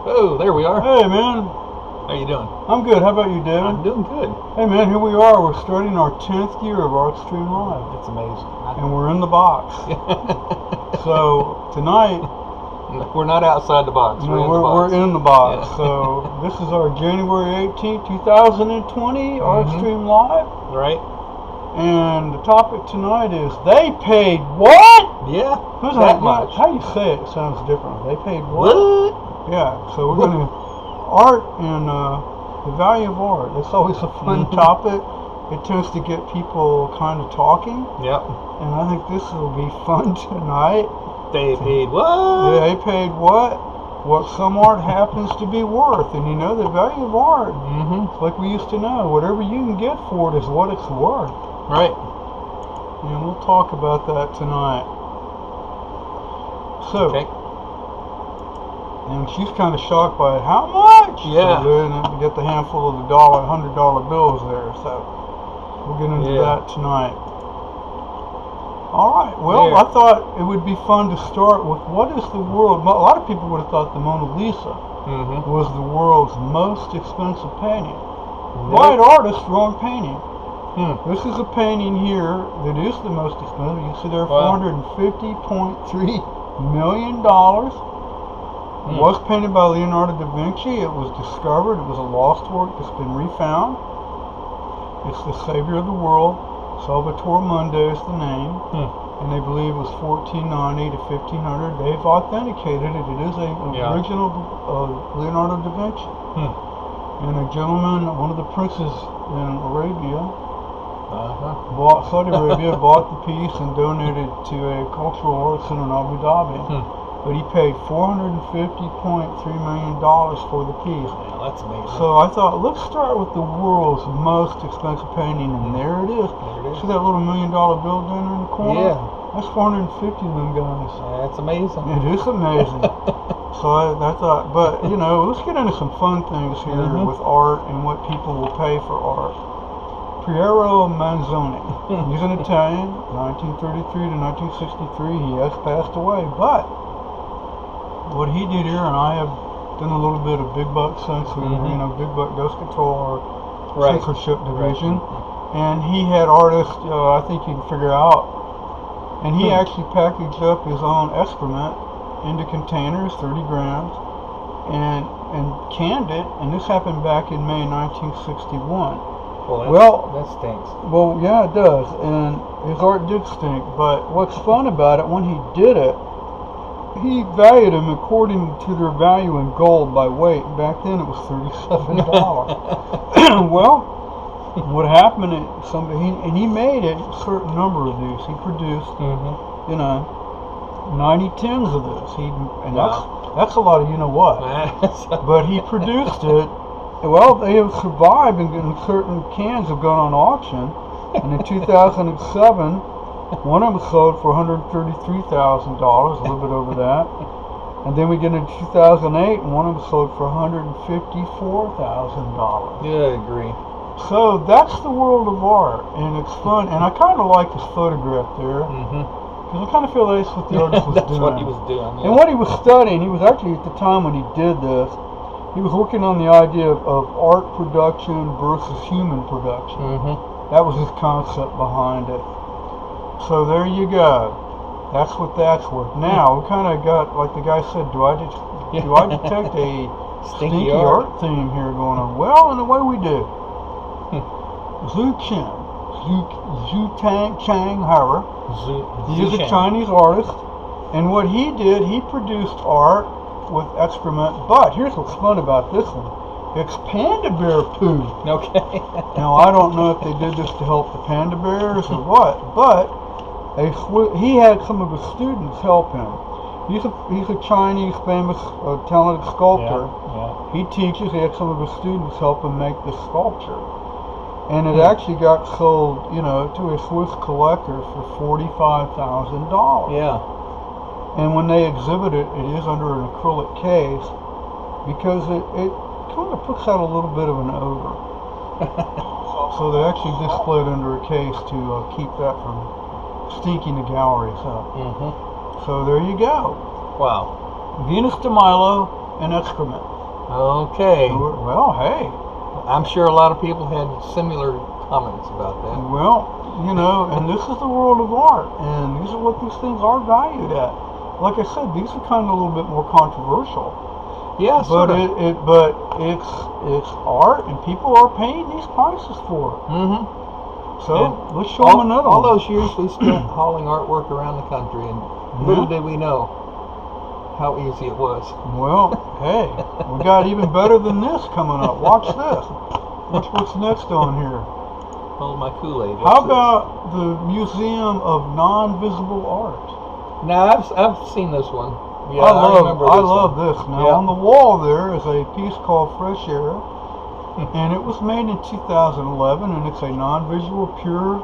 Oh, there we are. Hey, man. How you doing? I'm good. How about you, David? I'm doing good. Hey, man, here we are. We're starting our 10th year of ArtStreamLIVE. It's amazing. And we're in the box. So, tonight... We're not outside the box. No, we're in the box. Yeah. So, this is our January 18th, 2020 ArtStreamLIVE. Right. And the topic tonight is, they paid what? Yeah. Who's that much? How you say it sounds different. They paid what? Yeah. So, we're going to... Art and the value of art. It's always a fun topic. It tends to get people kind of talking. Yep. And I think this will be fun tonight. They paid what? They paid what? What some art happens to be worth. And you know, the value of art, it's like we used to know, whatever you can get for it is what it's worth. Right. And we'll talk about that tonight. So, and she's kind of shocked by it. How much? Yeah. So then we get the handful of the $100 bills there. So we'll get into that tonight. All right. Well, I thought it would be fun to start with what is the world. A lot of people would have thought the Mona Lisa was the world's most expensive painting. Right artist, wrong painting. This is a painting here that is the most expensive. You see there, $450.3 million. It was painted by Leonardo da Vinci. It was discovered. It was a lost work that's been refound. It's the savior of the world. Salvator Mundi is the name. And they believe it was 1490 to 1500. They've authenticated it. It is an original Leonardo da Vinci. And a gentleman, one of the princes in Arabia, Saudi Arabia, bought the piece and donated to a cultural arts center in Abu Dhabi. But he paid $450.3 million for the piece. Yeah, that's amazing. So I thought, let's start with the world's most expensive painting, and there it is. See that little $1 million bill down there in the corner? Yeah. That's 450 of them guys. That's amazing. It is amazing. So I thought, but you know, let's get into some fun things here with art and what people will pay for art. Piero Manzoni. He's an Italian, 1933 to 1963. He has passed away, but what he did here, and I have done a little bit of big buck censor, big buck dust control or censorship division, and he had artists, I think you can figure out, and he actually packaged up his own excrement into containers, 30 grams, and canned it, and this happened back in May 1961. Well, that stinks. Well, yeah, it does, and his art did stink, but what's fun about it, when he did it, he valued them according to their value in gold by weight. Back then it was $37. Well, what happened, he made a certain number of these. He produced, 90 tins of this. That's a lot of you-know-what. But he produced it. Well, they have survived, and certain cans have gone on auction. And in 2007, one of them sold for $133,000, a little bit over that. And then we get into 2008, and one of them sold for $154,000. Yeah, I agree. So that's the world of art, and it's fun. And I kind of like his photograph there, because I kind of feel that's what the artist was that's doing. That's what he was doing. Yeah. And what he was studying, he was actually, at the time when he did this, he was working on the idea of art production versus human production. That was his concept behind it. So there you go. That's what that's worth. Now we kind of got, like the guy said, do I detect a stinky art theme here going on? Well, in a way we do. Zhu Chang Hara. He is a Chinese artist, and what he did, he produced art with excrement. But here's what's fun about this one: it's panda bear poo. Okay. Now I don't know if they did this to help the panda bears or what, but he had some of his students help him. He's a Chinese famous talented sculptor. He teaches. He had some of his students help him make this sculpture, and it actually got sold, to a Swiss collector for $45,000. Yeah. And when they exhibit it, it is under an acrylic case because it kind of puts out a little bit of an odor. So they actually display it under a case to keep that from stinking the galleries up. So there you go. Wow. Venus de Milo and excrement. Okay. Well, hey. I'm sure a lot of people had similar comments about that. Well, you know, and this is the world of art, and these are what these things are valued at. Like I said, these are kind of a little bit more controversial. Yeah, But sort of. it's art, and people are paying these prices for it. Mm-hmm. So let's show them another all one. those years we spent hauling artwork around the country, and little did we know how easy it was. Well, hey, we got even better than this coming up. Watch this. Watch what's next on here. Hold my Kool-Aid. How about the Museum of Non-Visible Art? Now I've seen this one. Yeah, I love this. Now Yeah. on the wall there is a piece called Fresh Air, and it was made in 2011, and it's a non-visual, pure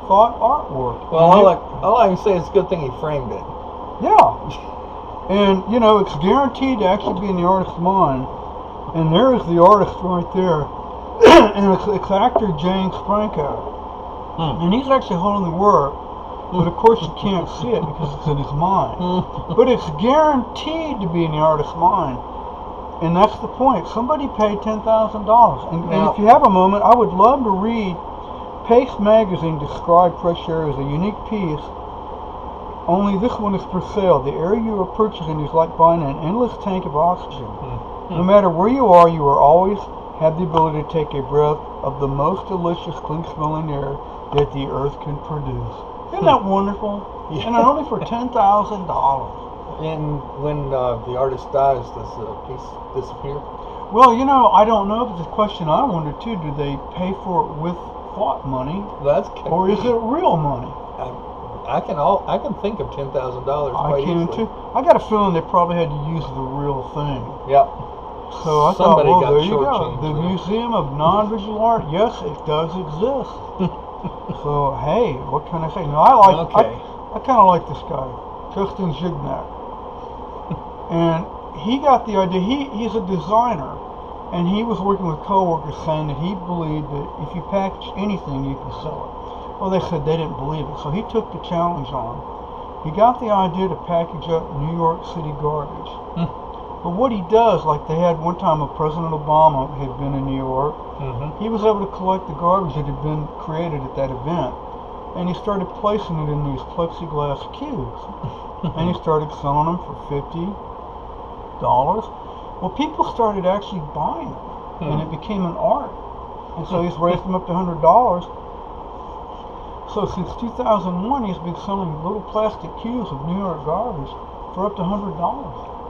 thought artwork. Well, all I can say is it's a good thing he framed it. Yeah, and you know it's guaranteed to actually be in the artist's mind. And there is the artist right there, and it's actor James Franco, and he's actually holding the work. But of course you can't see it because it's in his mind. But it's guaranteed to be in the artist's mind. And that's the point. Somebody paid $10,000. And if you have a moment, I would love to read Pace Magazine described Fresh Air as a unique piece. Only this one is for sale. The air you are purchasing is like buying an endless tank of oxygen. No matter where you are always have the ability to take a breath of the most delicious, clean-smelling air that the earth can produce. Isn't that wonderful? Yeah. And only for $10,000. And when the artist dies, does the piece disappear? Well, you know, I don't know, but the question I wonder too, do they pay for it with thought money, or is it real money? I can think of $10,000 quite I can easily. too. I got a feeling they probably had to use the real thing. Yep. So I Somebody thought, well, got there you go. shortchanged The there. Museum of Non-Visual Art, yes, it does exist. So hey, what can I say? No, I kind of like this guy, Justin Zignac, and he got the idea. He's a designer, and he was working with coworkers saying that he believed that if you package anything, you can sell it. Well, they said they didn't believe it, so he took the challenge on. He got the idea to package up New York City garbage. But what he does, like they had one time when President Obama had been in New York, he was able to collect the garbage that had been created at that event, and he started placing it in these plexiglass cubes, and he started selling them for $50. Well, people started actually buying them, and it became an art, and so he's raised them up to $100. So since 2001, he's been selling little plastic cubes of New York garbage for up to $100.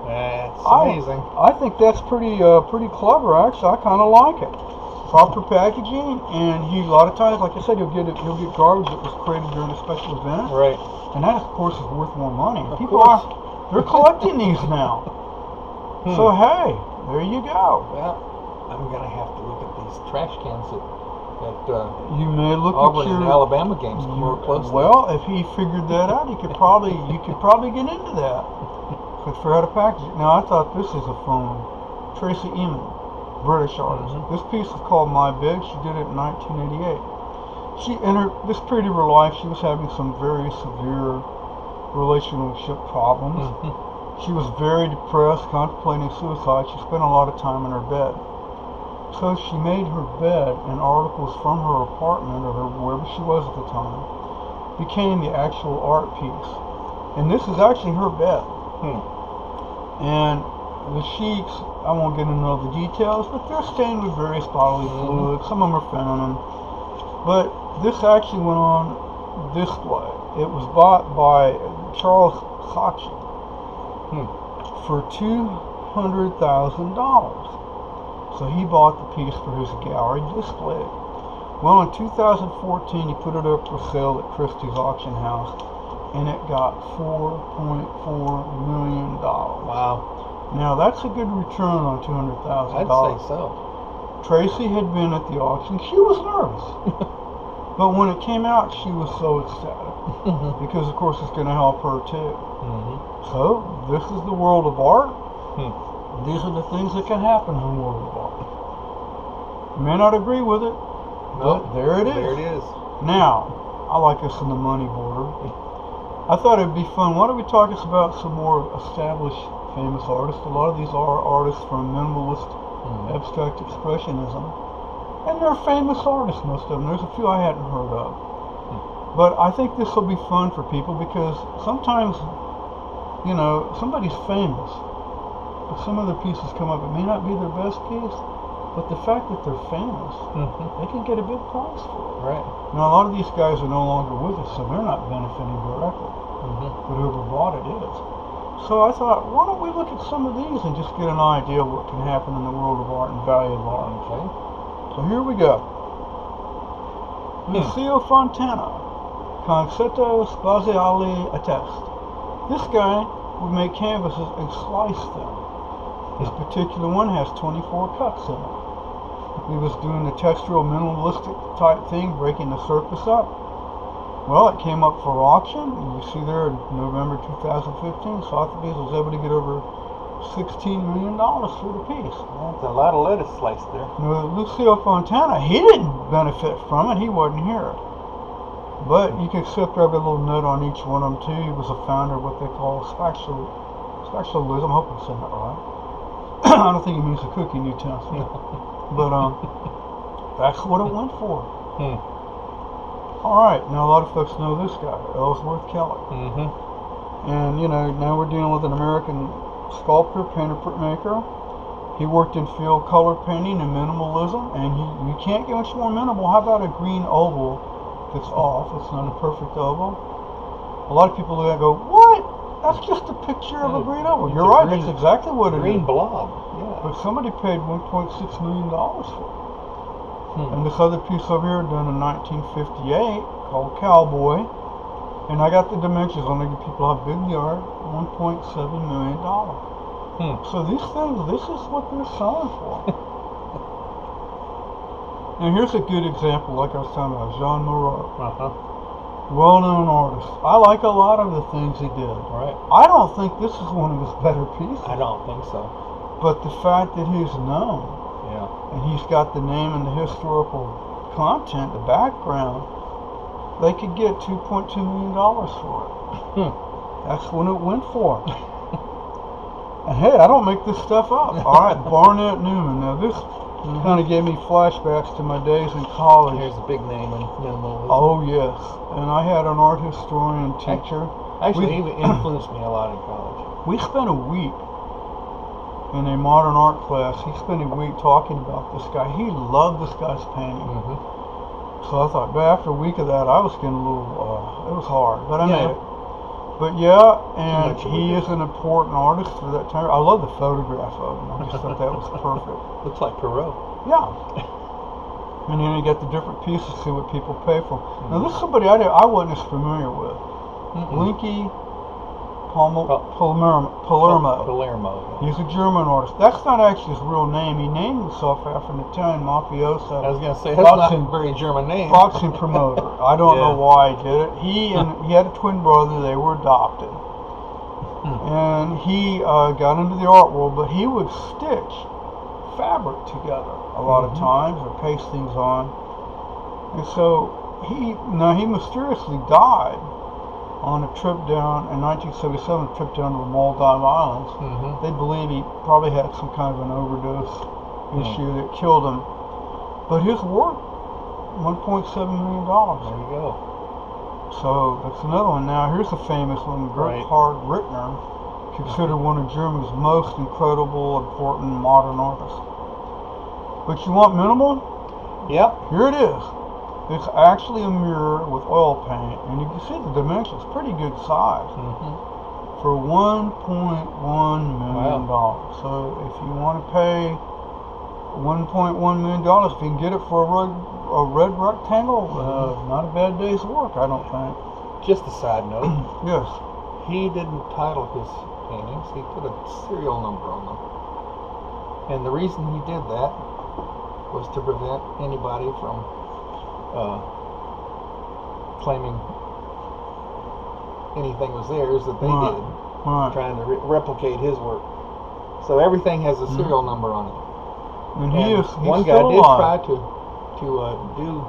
That's amazing. I think that's pretty clever. Actually, I kind of like it. Proper packaging, and a lot of times, like I said, you'll get garbage that was created during a special event, Right. and that, of course, is worth more money. Of People course. they're collecting these now. So hey, there you go. Well, I'm gonna have to look at these trash cans that You may look Auburn at your and Alabama games more closely. Well, if he figured that out, you could probably get into that. But for how to package it. Now, I thought this is a fun one. Tracy Emin, British artist. This piece is called My Bed. She did it in 1988. This period of her life, she was having some very severe relationship problems. She was very depressed, contemplating suicide. She spent a lot of time in her bed. So she made her bed, and articles from her apartment or wherever she was at the time became the actual art piece. And this is actually her bed. And the sheets, I won't get into all the details, but they're stained with various bodily fluids. Some of them are feminine. But this actually went on display. It was bought by Charles Saatchi for $200,000. So he bought the piece for his gallery display. Well, in 2014, he put it up for sale at Christie's auction house, and it got $4.4 million. Wow. Now, that's a good return on $200,000. I'd say so. Tracy had been at the auction. She was nervous. But when it came out, she was so ecstatic. Because, of course, it's going to help her, too. So, this is the world of art. These are the things that can happen in the world of art. You may not agree with it, but there it is. There it is. Now, I like us in the money border. I thought it'd be fun. Why don't we talk about some more established famous artists. A lot of these are artists from minimalist abstract expressionism. And they're famous artists, most of them. There's a few I hadn't heard of. But I think this will be fun for people because sometimes, you know, somebody's famous, but some of their pieces come up. It may not be their best piece, but the fact that they're famous, they can get a big prize for it. Right. Now, a lot of these guys are no longer with us, so they're not benefiting directly. But whoever bought it is. So I thought, why don't we look at some of these and just get an idea of what can happen in the world of art and value of art. Okay. So here we go. Lucio Fontana. Concetto Spaziali Attest. This guy would make canvases and slice them. This particular one has 24 cuts in it. He was doing the textural minimalistic type thing, breaking the surface up. Well, it came up for auction. You see there in November 2015, Sotheby's was able to get over $16 million for the piece. That's a lot of lettuce sliced there. Now, Lucio Fontana, he didn't benefit from it. He wasn't here. But you can accept every little note on each one of them too. He was a founder of what they call spatialism. I hope I'm saying that right. I don't think he means a cooking utensil. But that's what it went for. Alright, now a lot of folks know this guy, Ellsworth Kelly. And you know, now we're dealing with an American sculptor, painter, printmaker. He worked in field color painting and minimalism, and you can't get much more minimal. How about a green oval that's off? It's not a perfect oval. A lot of people look at it and go, what? That's just a picture of a green oval. You're right, that's exactly what it is. Green blob, yeah. But somebody paid $1.6 million for it. And this other piece over here done in 1958 called Cowboy. And I got the dimensions on to give people how big they are. $1.7 million. So these things, this is what they're selling for. And here's a good example, like I was talking about, Jean Moreau. Well-known artist. I like a lot of the things he did. Right. I don't think this is one of his better pieces. I don't think so. But the fact that he's known, and he's got the name and the historical content, the background, they could get $2.2 million for it. That's when it went for. And hey, I don't make this stuff up. Alright, Barnett Newman. Now this kind of gave me flashbacks to my days in college. Here's a big name in minimalism. Oh yes. And I had an art historian teacher. Actually, he influenced me a lot in college. We spent a week in a modern art class. He spent a week talking about this guy. He loved this guy's painting. So I thought, but after a week of that, I was getting a little, it was hard, but I made it. But yeah, and he is an important artist for that time. I love the photograph of him. I just thought that was perfect. Looks like Perot. Yeah. And then you get the different pieces, see what people pay for. Now this is somebody I wasn't as familiar with. Linky Palermo. He's a German artist. That's not actually his real name. He named himself after an Italian mafioso. I was going to say, that's not a very German name. Boxing promoter. I don't know why he did it. He had a twin brother. They were adopted. And he got into the art world, but he would stitch fabric together a lot of times or paste things on. And so he mysteriously died on a trip down in 1977, a trip down to the Maldive Islands. They believe he probably had some kind of an overdose issue that killed him. But his work, $1.7 million. There you go. So that's another one. Now here's a famous one, Gerhard Rittner, considered one of Germany's most incredible, important modern artists. But you want minimal? Yep. Here it is. It's actually a mirror with oil paint, and you can see the dimensions, pretty good size, for $1.1 million. So if you want to pay $1.1 million, if you can get it for a red rectangle, not a bad day's work, I don't think. Just a side note. Yes. He didn't title his paintings, he put a serial number on them. And the reason he did that was to prevent anybody from claiming anything was theirs that they did, trying to replicate his work. So everything has a serial number on it. And one guy did try to do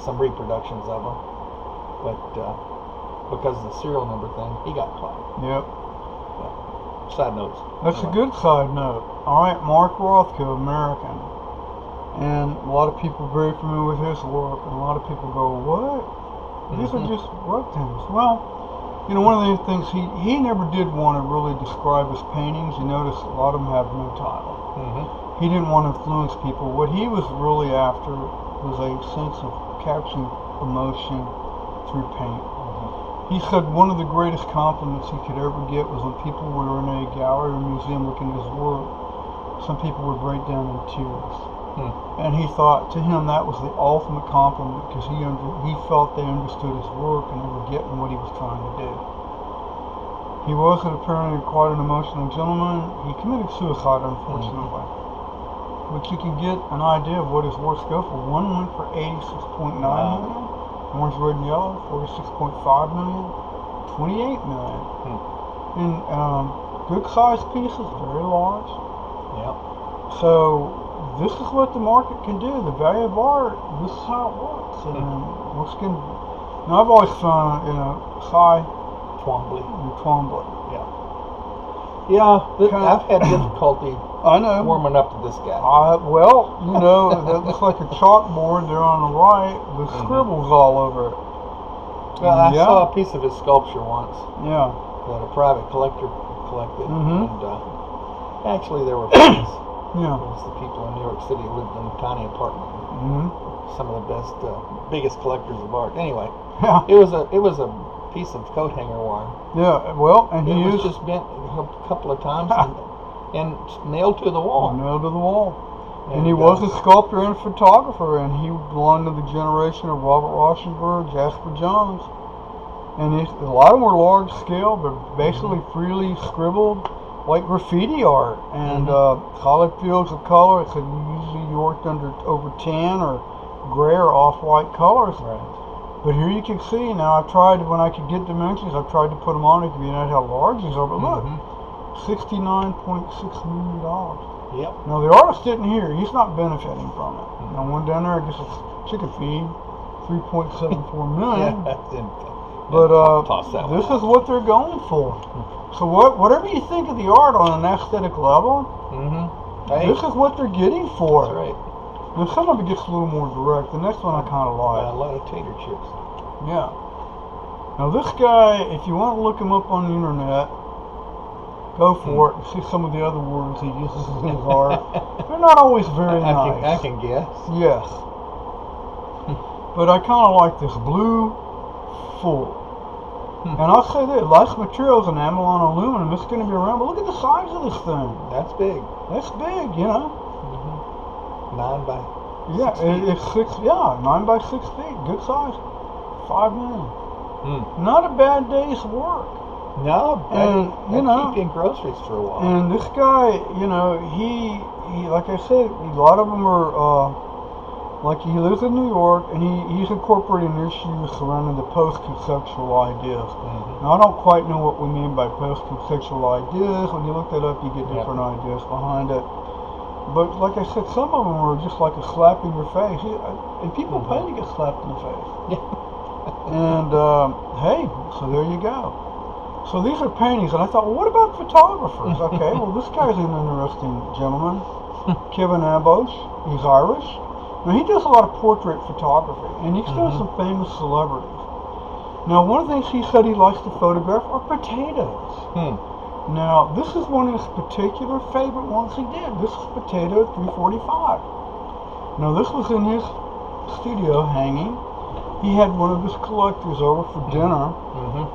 some reproductions of them, but because of the serial number thing, he got caught. Yep. side notes. That's a good side note. All right, Mark Rothko, American. And a lot of people are very familiar with his work, and a lot of people go, what? These are just rectangles. Well, you know, one of the things, he never did want to really describe his paintings. You notice a lot of them have no title. He didn't want to influence people. What he was really after was a sense of capturing emotion through paint. He said one of the greatest compliments he could ever get was when people were in a gallery or museum looking at his work, some people would break down in tears. And he thought, to him, that was the ultimate compliment, because he felt they understood his work and they were getting what he was trying to do. He was apparently quite an emotional gentleman. He committed suicide, unfortunately. But you can get an idea of what his works go for. One went for 86.9 million. Orange, red, and yellow, 46.5 million. 28 million. And good sized pieces, very large. So this is what the market can do. The value of art, this is how it works. And what's going to, now I've always found, Twombly. I've had difficulty I know. warming up to this guy. Well, you know, that looks like a chalkboard there on the right with scribbles all over it. Well, I saw a piece of his sculpture once. Yeah. That a private collector collected. And actually there were friends. It was the people in New York City who lived in a tiny apartment. Some of the best, biggest collectors of art. Anyway, it was a piece of coat hanger wire. Yeah, well, and it was just bent a couple of times and nailed to the wall. And he was a sculptor and photographer, and he belonged to the generation of Robert Rauschenberg, Jasper Johns. And a lot of them were large scale, but basically freely scribbled, like graffiti art, and solid fields of color. So usually you worked over tan or gray or off-white colors. But here you can see, now I've tried, when I could get dimensions, I've tried to put them on it to be know how large these are, but look, $69.6 million. Now the artist didn't hear, he's not benefiting from it. Now one down there, I guess it's chicken feed, 3.74 million. But this is what they're going for. So whatever you think of the art on an aesthetic level, this is what they're getting for it. That's right. Now some of it gets a little more direct. The next one I kind of like. A lot of tater chips. Yeah. Now this guy, if you want to look him up on the internet, go for it. See some of the other words he uses in his art. They're not always very nice. I can guess. Yes. But I kind of like this blue full. And I'll say this, less materials than enamel on aluminum. It's going to be around, but look at the size of this thing. That's big. That's big, you know. 9 by 6 feet. It's 9 by 6 feet. Good size. 5 million. Not a bad day's work. No, and you know, keep in groceries for a while. And this guy, you know, he like I said, a lot of them are like he lives in New York, and he's incorporating issues surrounding the post-conceptual ideas. Now I don't quite know what we mean by post-conceptual ideas. When you look that up, you get different ideas behind it. But like I said, some of them are just like a slap in your face. And people pay to get slapped in the face. And hey, so there you go. So these are paintings, and I thought, well, what about photographers? Okay, well, this guy's an interesting gentleman, Kevin Abosh. He's Irish. Now he does a lot of portrait photography, and he's doing some famous celebrities. Now one of the things he said he likes to photograph are potatoes. Now, this is one of his particular favorite ones he did. This is Potato 345. Now, this was in his studio hanging. He had one of his collectors over for dinner,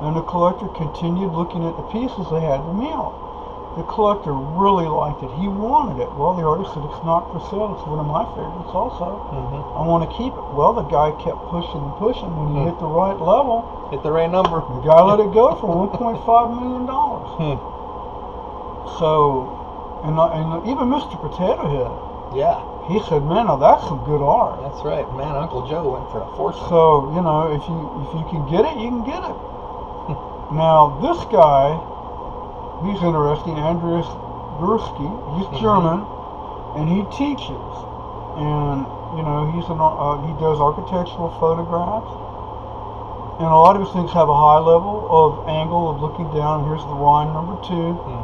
and the collector continued looking at the pieces they had the meal. The collector really liked it. He wanted it. Well, the artist said, it's not for sale. It's one of my favorites also. I want to keep it. Well, the guy kept pushing and pushing. When he hit the right level, hit the right number, the guy let it go for $1.5 million. So, and even Mr. Potato Head, he said, man, now that's some good art. That's right, man. Uncle Joe went for a fortune. So, you know, if you can get it, you can get it. Now, this guy, he's interesting, Andreas Gursky. He's German, and he teaches. And, you know, he does architectural photographs. And a lot of his things have a high level of angle of looking down. Here's the Rhine number 2.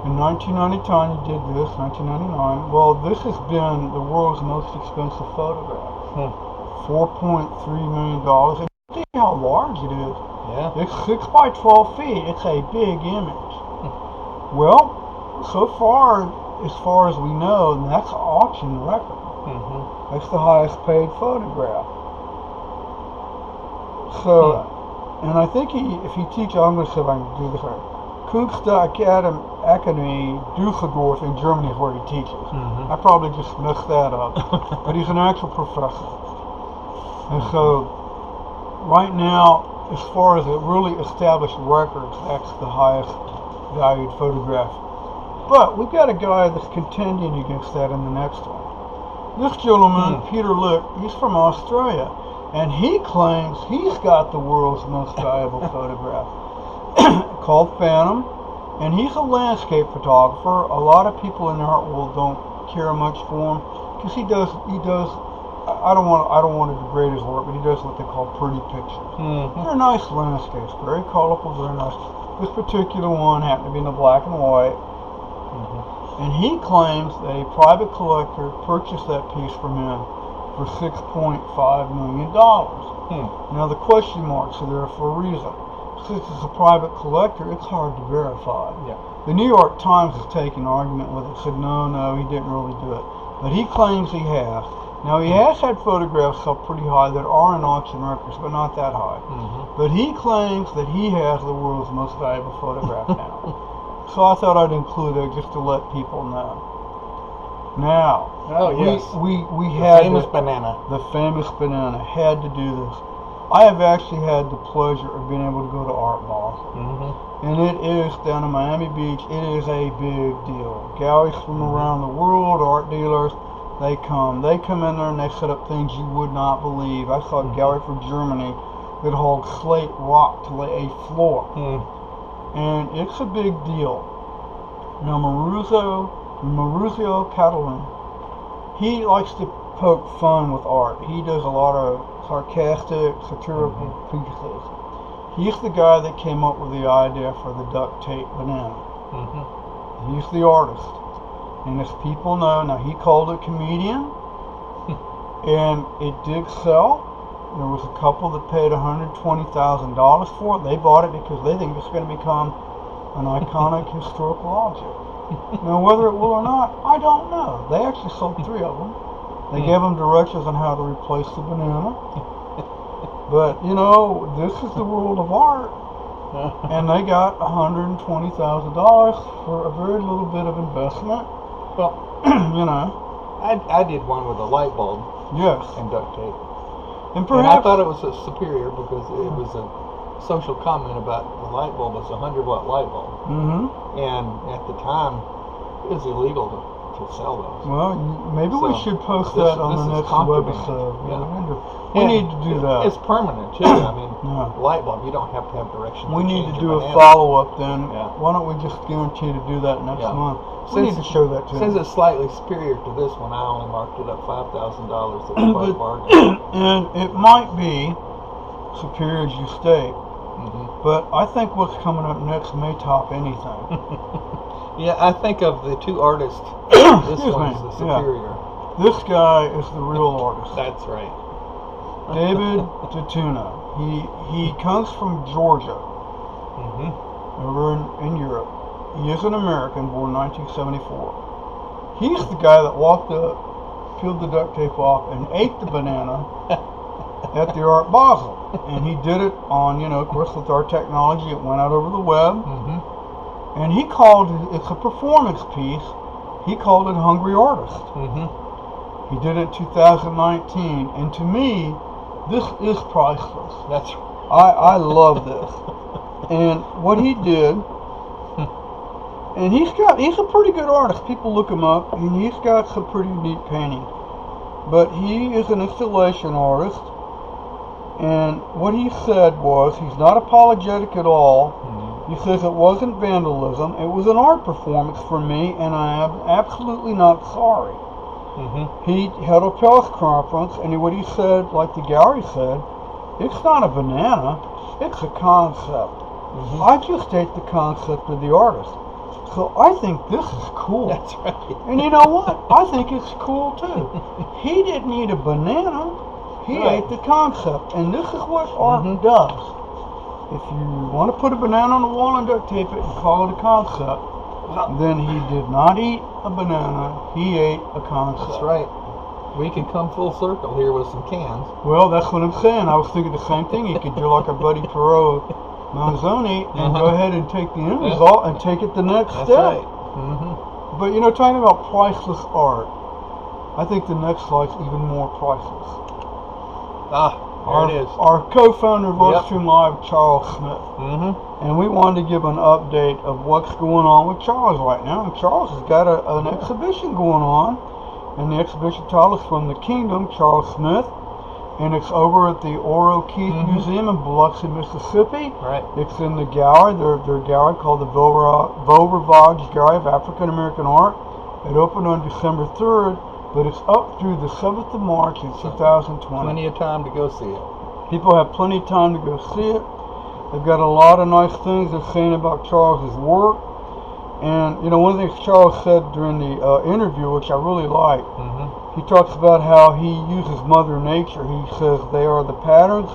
In 1999, he did this. 1999. Well, this has been the world's most expensive photograph. 4.3 million dollars. And see how large it is. Yeah. It's 6 by 12 feet. It's a big image. Well, so far as we know, that's an auction record. That's the highest paid photograph. So, and I think if he teaches, I'm going to see if I can do this right. Akademie Düsseldorf in Germany is where he teaches. I probably just messed that up. But he's an actual professor. And so, right now, as far as it really established records, that's the highest valued photograph. But we've got a guy that's contending against that in the next one. This gentleman, Peter Lick, he's from Australia, and he claims he's got the world's most valuable photograph called Phantom, and he's a landscape photographer. A lot of people in the art world don't care much for him because he does. I don't want to degrade his work, but he does what they call pretty pictures. They're nice landscapes, very colorful, very nice. This particular one happened to be in the black and white. And he claims that a private collector purchased that piece from him for $6.5 million. Now the question marks are there for a reason. Since it's a private collector, it's hard to verify. The New York Times has taken an argument with it, said no, he didn't really do it. But he claims he has. Now he has had photographs up pretty high that are in auction records, but not that high. But he claims that he has the world's most valuable photograph now. So I thought I'd include it just to let people know. Now, we had famous banana. The famous banana had to do this. I have actually had the pleasure of being able to go to Art Basel, and it is down in Miami Beach. It is a big deal. Galleries from around the world, art dealers, they come in there and they set up things you would not believe. I saw a gallery from Germany that hauled slate rock to lay a floor. And it's a big deal. Now Maurizio Catalan, he likes to poke fun with art. He does a lot of sarcastic, satirical pieces. He's the guy that came up with the idea for the duct tape banana. He's the artist. And as people know, now he called it comedian, and it did sell. There was a couple that paid $120,000 for it. They bought it because they think it's going to become an iconic historical object. Now, whether it will or not, I don't know. They actually sold 3 of them. They gave them directions on how to replace the banana. But, you know, this is the world of art. And they got $120,000 for a very little bit of investment. Well, you know. I did one with a light bulb. Yes. And duct tape. And perhaps I thought it was superior because it was a social comment about the light bulb. It's a 100-watt light bulb. And at the time, it was illegal to sell those. Well, maybe we should post that on the next webisode. We need to do that. It's permanent too. I mean, light bulb, you don't have to have directions. We need to do a follow-up then. Why don't we just guarantee to do that next month? We need to show that to Since them. it's slightly superior to this one, I only marked it up $5,000. It was quite a bargain. And it might be superior as you state. But I think what's coming up next may top anything. Yeah, I think of the 2 artists, this one's the superior. This guy is the real artist. That's right. David Datuna. He comes from Georgia, over in Europe. He is an American, born 1974. He's the guy that walked up, peeled the duct tape off, and ate the banana at the Art Basel. And he did it on, of course, with our technology, it went out over the web. And he called it's a performance piece. He called it Hungry Artist. He did it in 2019, and to me, this is priceless. That's I love this. And what he did, and he's a pretty good artist. People look him up, and he's got some pretty neat painting. But he is an installation artist, and what he said was he's not apologetic at all. He says it wasn't vandalism, it was an art performance for me, and I am absolutely not sorry. He held a press conference, and what he said, like the gallery said, it's not a banana, it's a concept. I just ate the concept of the artist. So I think this is cool. That's right. And you know what? I think it's cool too. He didn't eat a banana. He ate the concept. And this is what art does. If you want to put a banana on the wall and duct tape it and call it a concept, then he did not eat a banana. He ate a concept. That's right. We can come full circle here with some cans. Well, that's what I'm saying. I was thinking the same thing. He could do like a Buddy Perot Manzoni and go ahead and take the end result and take it the next step. Right. But you know, talking about priceless art, I think the next slide's even more priceless. There it is. Our co-founder of ArtStreamLIVE, Charles Smith. And we wanted to give an update of what's going on with Charles right now. And Charles has got an exhibition going on. And the exhibition title is From the Kingdom, Charles Smith. And it's over at the Oro Keith Museum in Biloxi, Mississippi. Right. It's in the gallery, their gallery called the Vauravage Gallery of African American Art. It opened on December 3rd, but it's up through the 7th of March in 2020. Plenty of time to go see it. People have plenty of time to go see it. They've got a lot of nice things they're saying about Charles's work. And, you know, one of the things Charles said during the interview, which I really liked, he talks about how he uses Mother Nature. He says they are the patterns,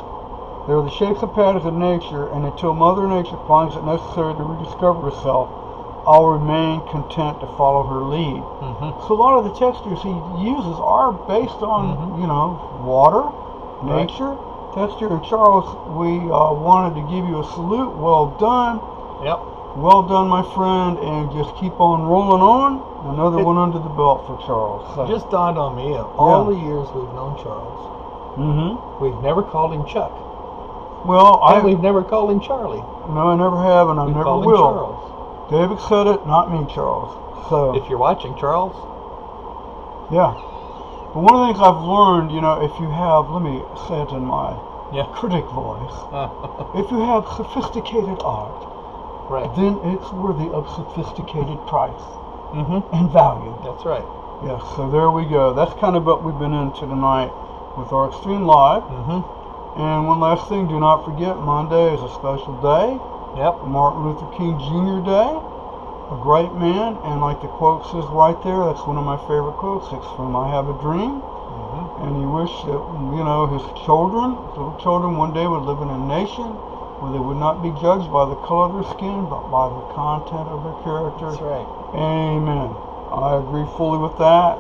they are the shapes and patterns of nature, and until Mother Nature finds it necessary to rediscover herself, I'll remain content to follow her lead. So a lot of the textures he uses are based on, you know, water, nature, texture. And Charles, we wanted to give you a salute. Well done. Well done, my friend, and just keep on rolling on. Another one under the belt for Charles. So. Just dawned on me, all the years we've known Charles, we've never called him Chuck. Well, we've never called him Charlie. No, I never have, and I never called will. him Charles. David said it, not me, Charles. So if you're watching, Charles. Yeah. But one of the things I've learned, you know, if you have, let me say it in my critic voice, if you have sophisticated art, then it's worthy of sophisticated price and value. That's right. Yeah, so there we go. That's kind of what we've been into tonight with ArtStreamLIVE. And one last thing, do not forget, Monday is a special day. Martin Luther King Jr. Day. A great man, and like the quote says right there, that's one of my favorite quotes. It's from I Have a Dream. And he wished that, you know, his children, little children, one day would live in a nation where they would not be judged by the color of their skin, but by the content of their character. That's right. Amen. I agree fully with that.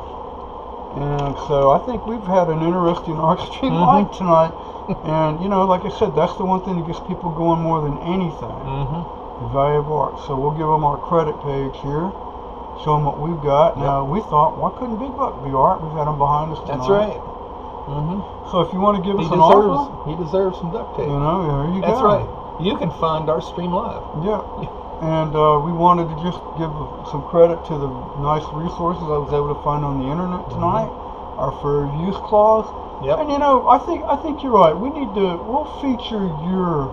And so I think we've had an interesting ArtStreamLIVE tonight. And, you know, like I said, that's the one thing that gets people going more than anything. The value of art. So we'll give them our credit page here. Show them what we've got. Now, we thought, why couldn't Big Buck be art? We've had him behind us tonight. That's right. So if you want to give us an offer, he deserves some duct tape. You know, there you go. That's right. You can find our stream live. Yeah. And we wanted to just give some credit to the nice resources I was able to find on the internet tonight. Our fair use clause. And you know, I think you're right. We'll feature your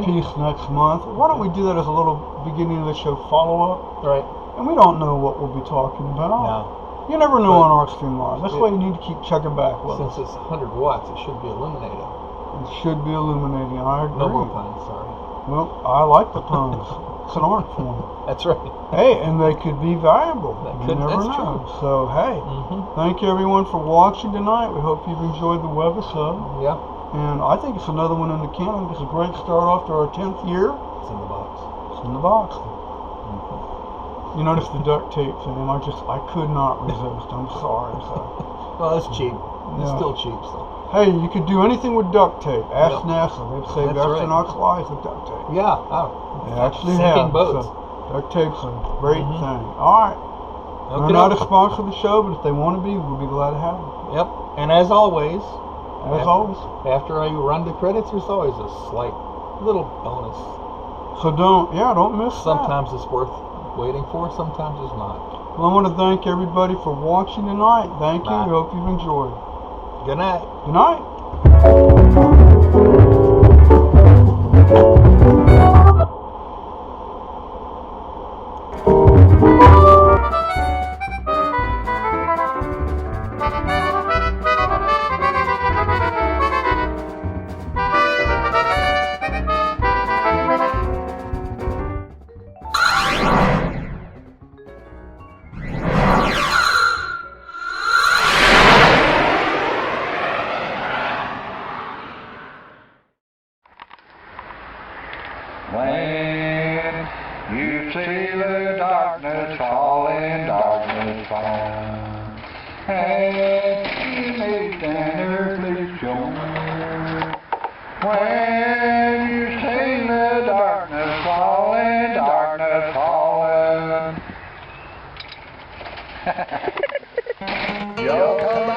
piece next month. Why don't we do that as a little beginning of the show follow-up? Right. And we don't know what we'll be talking about. No. You never know on ArtStreamLIVE. That's why you need to keep checking back with us. Since it's 100 watts, it should be illuminating. It should be illuminating. I agree. No more puns, sorry. Well, I like the puns. It's an art form. That's right. Hey, and they could be valuable. You never that's know. true. So, hey, thank you everyone for watching tonight. We hope you've enjoyed the webisode. Yeah. And I think it's another one in the can. I think it's a great start off to our 10th year. It's in the box. It's in the box. You notice the duct tape thing. I could not resist. I'm sorry. So. Well, it's cheap. It's still cheap, so. Hey, you could do anything with duct tape. Ask NASA. They've saved That's astronauts' lives with duct tape. Yeah. They actually sinking have. boats. So duct tape's a great thing. All right. They're not a sponsor of the show, but if they want to be, we'll be glad to have them. Yep. And as always, after I run the credits, there's always a slight little bonus. So don't miss Sometimes it's worth waiting for, sometimes it's not. Well, I want to thank everybody for watching tonight. Thank you. We hope you've enjoyed. Good night. Good night. falling, darkness falling. Hey, you stand there, please show me. When you see the darkness falling, darkness falling. You'll come